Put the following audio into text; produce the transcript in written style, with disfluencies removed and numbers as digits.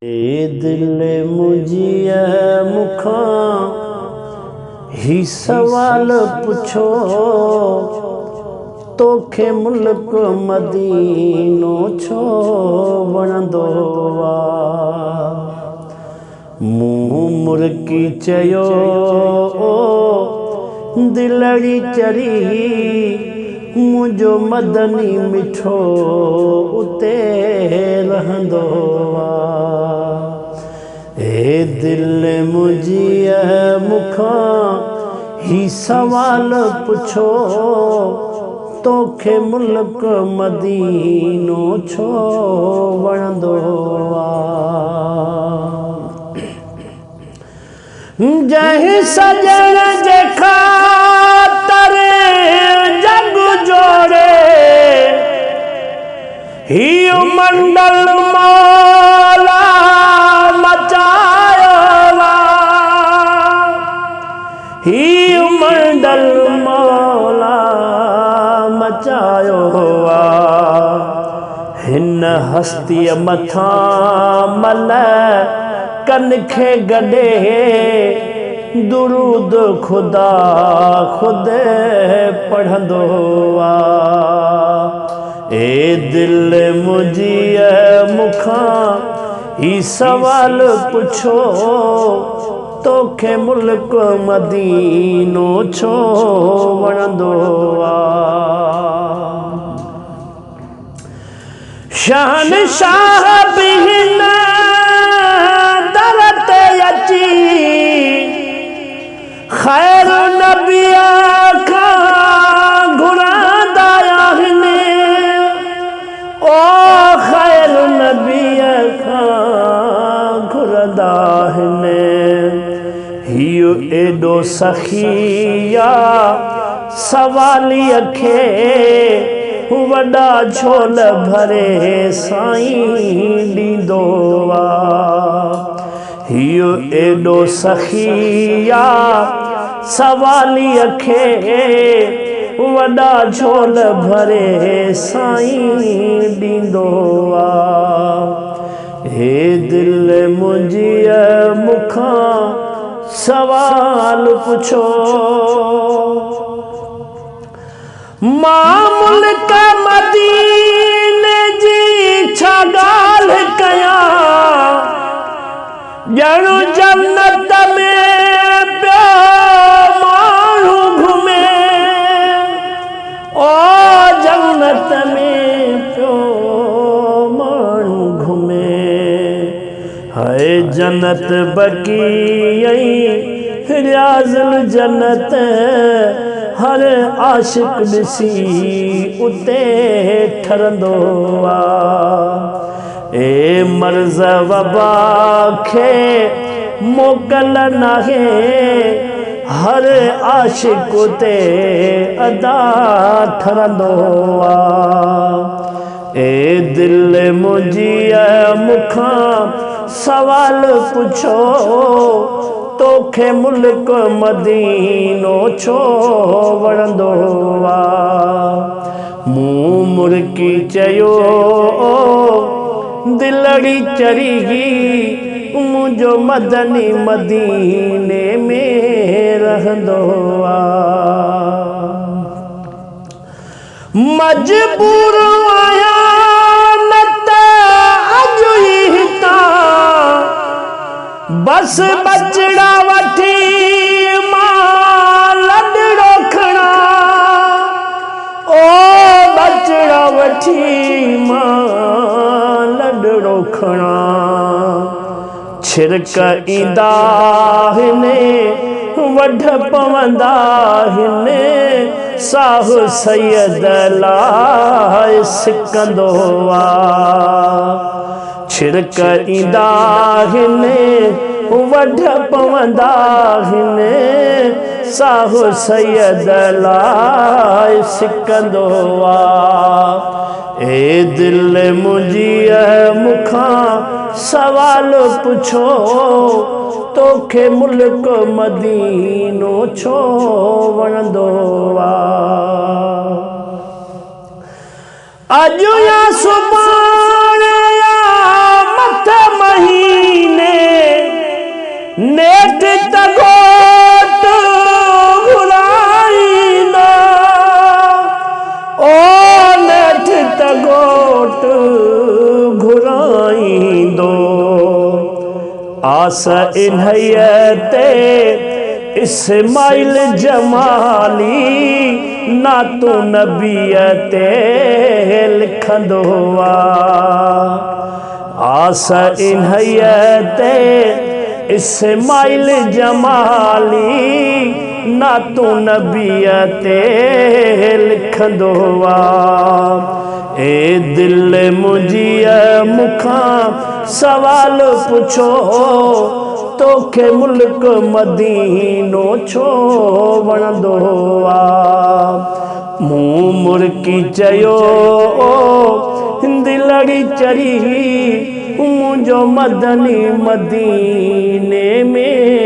ए दिल मुझिया मुखा ही सवाल पुछो, तोखे मुल्क मदीनो छो वणंदो आ। मुंह मुर्की चयो दिलड़ी चरी, मुझो मदनी मिठो उते रहंदो आ। ए दिल मुझिया मुखा ही सवाल पुछो, तोखे मुल्क मदीनो छो वणंदो आ। जंहिं सजण जे ख़ातिर जग जोड़े, हीउ मंडल मौला मचायो आ। हीउ मंडल मौला मचायो आ। हिन हस्तीअ मथां मल कनखे गॾे, दुरूद खुदा खुद पढ़ंदो आ। ए दिल मुझिया मुखा ही सवाल पुछो, तोखे मुल्क मदीनो छो वणंदो आ। शहनशाह बि हिन दर ते अची, खैर नबिया खां घुरंदा आहिनि। ओ खैर नबिया खां घुरंदा आहिनि। हियो एॾो सखिया सवालीअ खे वॾा झोल भरे साईं ॾींदो आ। हियो एॾो सखिया सवालीअ खे वॾा झोल भरे साईं ॾींदो आ। हे दिल मुझिया मुखा सवाल पुछो, मां मुल्क मदीने जी छा ॻाल्हि कयां, ॼण जन्नत में पियो माण्हू घुमे। ओ जन्नत में पियो माण्हू घुमे। हाय जन्नत बक़ी रियाज़ुल जन्नत, हर आशिक ॾिसी उते ठरंदो आ। ए मर्ज़ वबा खे मोकल नाहे, हर आशिक उते अदा ठरंदो आ। ए दिल मुझिया मुखा सवाल पुछो, तोखे मुल्क मदीनो छो वणंदो आ। मुंह मुर्की चयो दिलड़ी चरी, मुझो मदनी मदीने में रहंदो आ। मजबूर आहियां न त अॼु ई हितां, बस बचड़ा वठी मां लॾड़ो खणा। ओ बचड़ा वठी मां लॾड़ो खणा। छिरक ईंदा हिने वढ पवंदा हिने, साहु सैयद लाइ सिकंदो आ। छिरक ईंदा हिने वढ पवंदा हिने, साहु सैयद लाइ सिकंदो आ। ए दिल मुझिया मुखा सवाल पुछो, तोखे मुल्क मदीनो छो वणंदो आ। अॼु या सुभाणे या मथ मही आस इन्हयते इस्माइल जमाली ना तू नबीयते लिखंदो आ। आस इन्हयते इस्माइल जमाली ना तू नबीयते लिखंदो आ। ए दिल मुंहिंजीअ मुखां सवाल पुछो तोखे मुल्क मदीनो छो वणंदो आ। मूं मुर्की चयो दिलड़ी चरी मुंहिंजो मदनी मदीने में